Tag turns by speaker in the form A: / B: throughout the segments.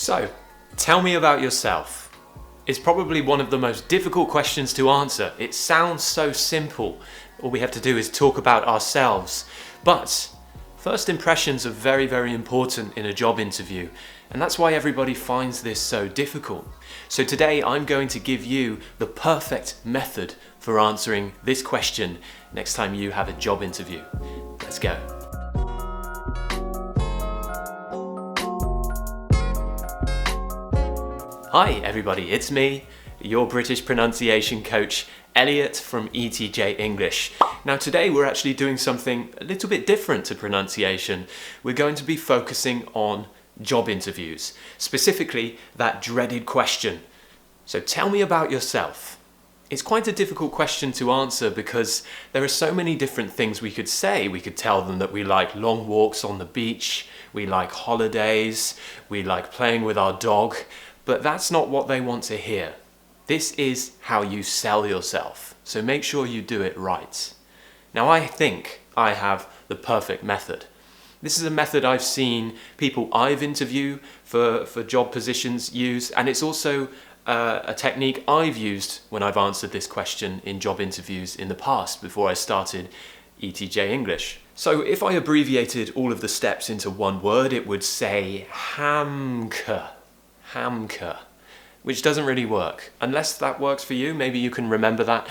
A: So, tell me about yourself. It's probably one of the most difficult questions to answer. It sounds so simple. All we have to do is talk about ourselves. But first impressions are very, very important in a job interview. And that's why everybody finds this so difficult. So today I'm going to give you the perfect method for answering this question next time you have a job interview. Let's go. Hi everybody, it's me, your British pronunciation coach, Elliott from ETJ English. Now today we're actually doing something a little bit different to pronunciation. We're going to be focusing on job interviews, specifically that dreaded question. So tell me about yourself. It's quite a difficult question to answer because there are so many different things we could say. We could tell them that we like long walks on the beach, we like holidays, we like playing with our dog, but that's not what they want to hear. This is how you sell yourself, so make sure you do it right. Now I think I have the perfect method. This is a method I've seen people I've interviewed for job positions use, and it's also a technique I've used when I've answered this question in job interviews in the past before I started ETJ English. So if I abbreviated all of the steps into one word, it would say hamke. Hamke, which doesn't really work. Unless that works for you, maybe you can remember that.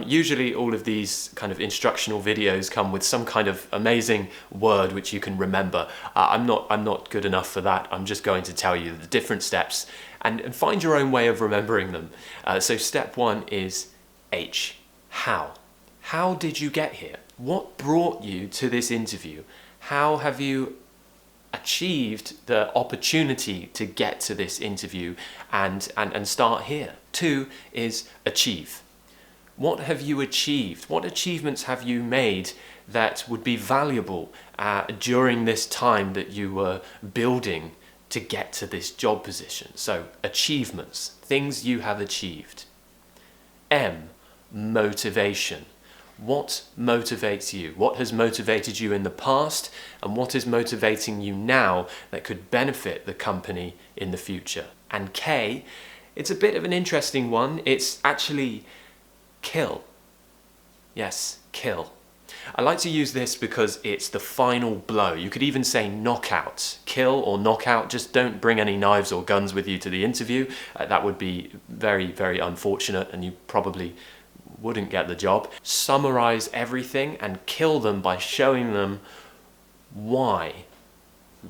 A: Usually all of these kind of instructional videos come with some kind of amazing word which you can remember. I'm not good enough for that. I'm just going to tell you the different steps and find your own way of remembering them. So step one is H, how. How did you get here? What brought you to this interview? How have you achieved the opportunity to get to this interview and start here? Two is achieve. What have you achieved? What achievements have you made that would be valuable during this time that you were building to get to this job position? So achievements, things you have achieved. M, motivation. What motivates you? What has motivated you in the past and what is motivating you now that could benefit the company in the future? And K, it's a bit of an interesting one. It's actually kill. Yes, kill. I like to use this because it's the final blow. You could even say knockout. Kill or knockout. Just don't bring any knives or guns with you to the interview. That would be very, very unfortunate and you probably wouldn't get the job. Summarize everything and kill them by showing them why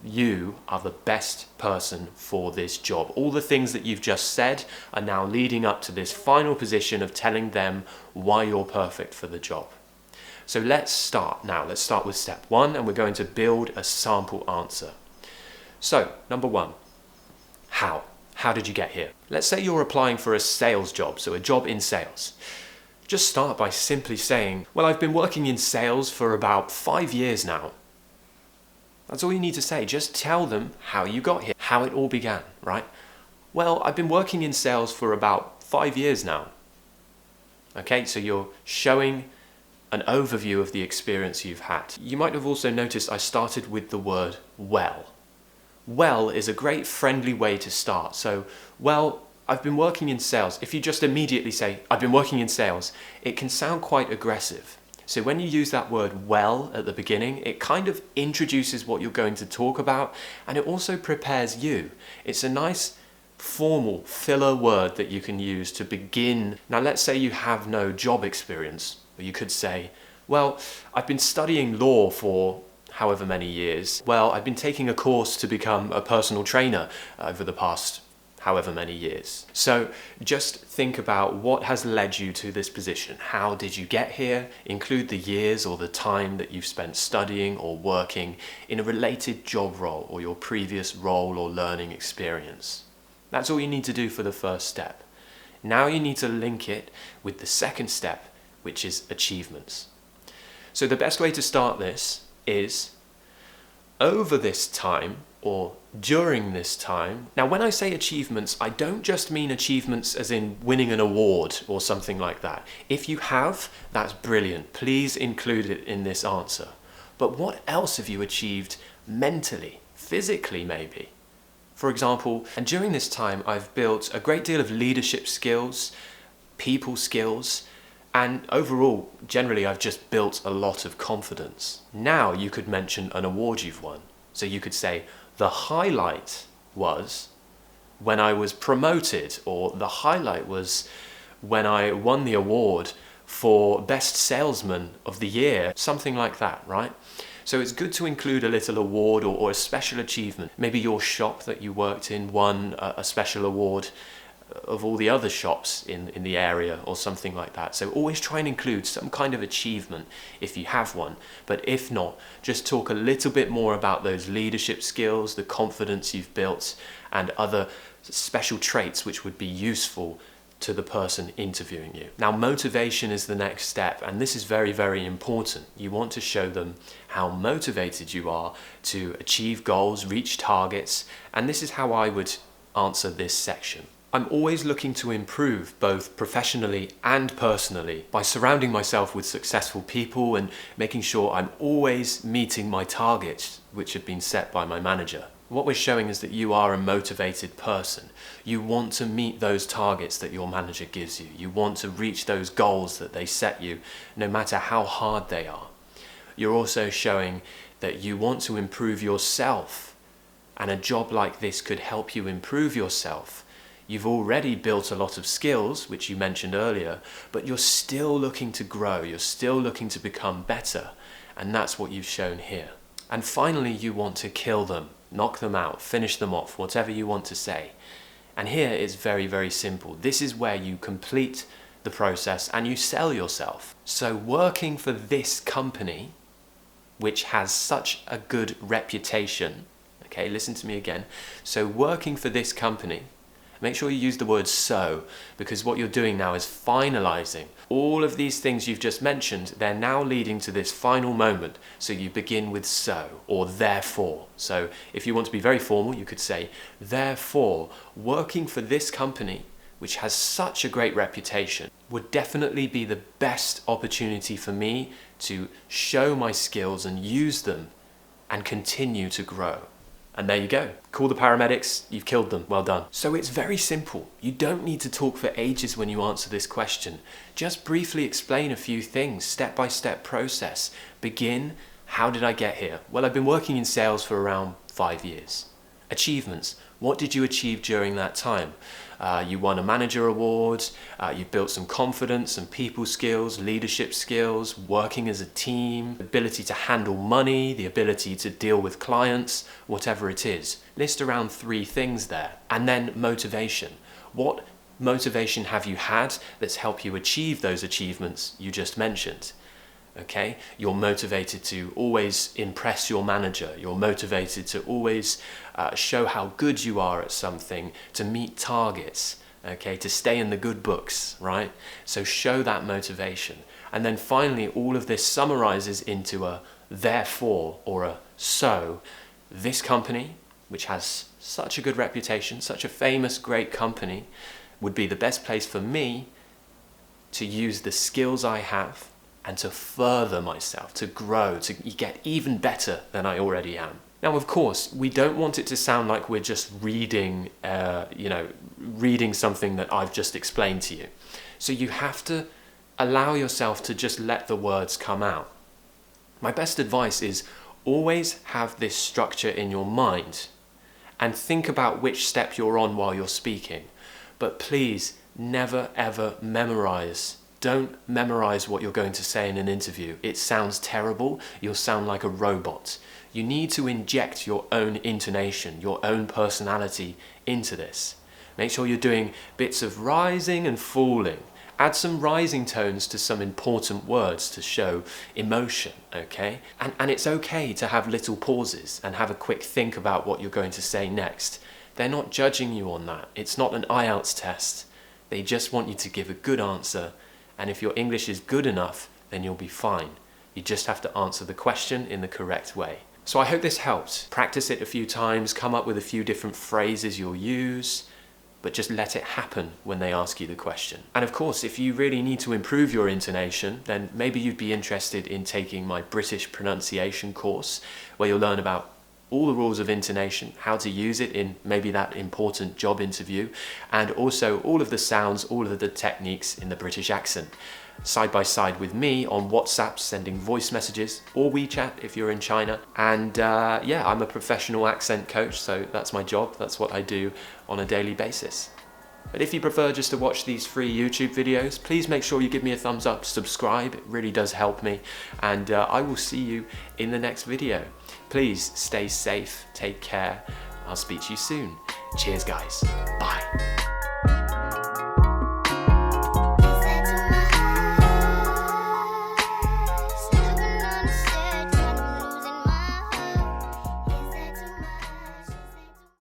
A: you are the best person for this job. All the things that you've just said are now leading up to this final position of telling them why you're perfect for the job. So let's start now. Let's start with step one and we're going to build a sample answer. So number one, how? How did you get here? Let's say you're applying for a sales job, so a job in sales. Just start by simply saying, well, I've been working in sales for about 5 years now. That's all you need to say. Just tell them how you got here, how it all began, right? Well, I've been working in sales for about 5 years now. Okay, so you're showing an overview of the experience you've had. You might have also noticed I started with the word well. Well is a great friendly way to start. So, well, I've been working in sales. If you just immediately say, I've been working in sales, it can sound quite aggressive. So when you use that word well at the beginning, it kind of introduces what you're going to talk about and it also prepares you. It's a nice formal filler word that you can use to begin. Now let's say you have no job experience, or you could say, well, I've been studying law for however many years. Well, I've been taking a course to become a personal trainer over the past however many years. So just think about what has led you to this position. How did you get here? Include the years or the time that you've spent studying or working in a related job role or your previous role or learning experience. That's all you need to do for the first step. Now you need to link it with the second step, which is achievements. So the best way to start this is over this time or during this time. Now when I say achievements, I don't just mean achievements as in winning an award or something like that. If you have, that's brilliant. Please include it in this answer. But what else have you achieved mentally, physically maybe? for example. And during this time, I've built a great deal of leadership skills, people skills, and overall, generally, I've just built a lot of confidence. Now you could mention an award you've won. So you could say, the highlight was when I was promoted, or the highlight was when I won the award for Best Salesman of the Year, something like that, right? So it's good to include a little award or a special achievement. Maybe your shop that you worked in won a special award of all the other shops in the area or something like that. So always try and include some kind of achievement if you have one. But if not, just talk a little bit more about those leadership skills, the confidence you've built, and other special traits which would be useful to the person interviewing you. Now, motivation is the next step, and this is very, very important. You want to show them how motivated you are to achieve goals, reach targets, and this is how I would answer this section. I'm always looking to improve both professionally and personally by surrounding myself with successful people and making sure I'm always meeting my targets which have been set by my manager. What we're showing is that you are a motivated person. You want to meet those targets that your manager gives you. You want to reach those goals that they set you, no matter how hard they are. You're also showing that you want to improve yourself, and a job like this could help you improve yourself. You've already built a lot of skills, which you mentioned earlier, but you're still looking to grow. You're still looking to become better, and that's what you've shown here. And finally, you want to kill them, knock them out, finish them off, whatever you want to say. And here it's very, very simple. This is where you complete the process and you sell yourself. So working for this company, which has such a good reputation, okay, listen to me again. So working for this company, make sure you use the word so, because what you're doing now is finalizing. All of these things you've just mentioned, they're now leading to this final moment. So you begin with so, or therefore. So if you want to be very formal, you could say, therefore, working for this company, which has such a great reputation, would definitely be the best opportunity for me to show my skills and use them and continue to grow. And there you go. Call the paramedics, you've killed them, well done. So it's very simple. You don't need to talk for ages when you answer this question. Just briefly explain a few things, step-by-step process. Begin, how did I get here? Well, I've been working in sales for around 5 years. Achievements, what did you achieve during that time? You won a manager award, you've built some confidence, some people skills, leadership skills, working as a team, ability to handle money, the ability to deal with clients, whatever it is. List around 3 things there. And then motivation. What motivation have you had that's helped you achieve those achievements you just mentioned? Okay, you're motivated to always impress your manager. You're motivated to always show how good you are at something, to meet targets, okay, to stay in the good books, right? So show that motivation. And then finally, all of this summarizes into a therefore or a so. This company, which has such a good reputation, such a famous, great company, would be the best place for me to use the skills I have and to further myself, to grow, to get even better than I already am. Now, of course, we don't want it to sound like we're just reading, reading something that I've just explained to you. So you have to allow yourself to just let the words come out. My best advice is always have this structure in your mind and think about which step you're on while you're speaking. But please never ever memorize. Don't memorize what you're going to say in an interview. It sounds terrible. You'll sound like a robot. You need to inject your own intonation, your own personality into this. Make sure you're doing bits of rising and falling. Add some rising tones to some important words to show emotion, okay? And it's okay to have little pauses and have a quick think about what you're going to say next. They're not judging you on that. It's not an IELTS test. They just want you to give a good answer. And if your English is good enough, then you'll be fine. You just have to answer the question in the correct way. So I hope this helped. Practice it a few times, come up with a few different phrases you'll use, but just let it happen when they ask you the question. And of course, if you really need to improve your intonation, then maybe you'd be interested in taking my British pronunciation course, where you'll learn about all the rules of intonation, how to use it in maybe that important job interview, and also all of the sounds, all of the techniques in the British accent. Side by side with me on WhatsApp, sending voice messages, or WeChat if you're in China. And yeah, I'm a professional accent coach, so that's my job, that's what I do on a daily basis. But if you prefer just to watch these free YouTube videos, please make sure you give me a thumbs up, subscribe, it really does help me, and I will see you in the next video. Please stay safe, take care, I'll speak to you soon. Cheers guys, bye.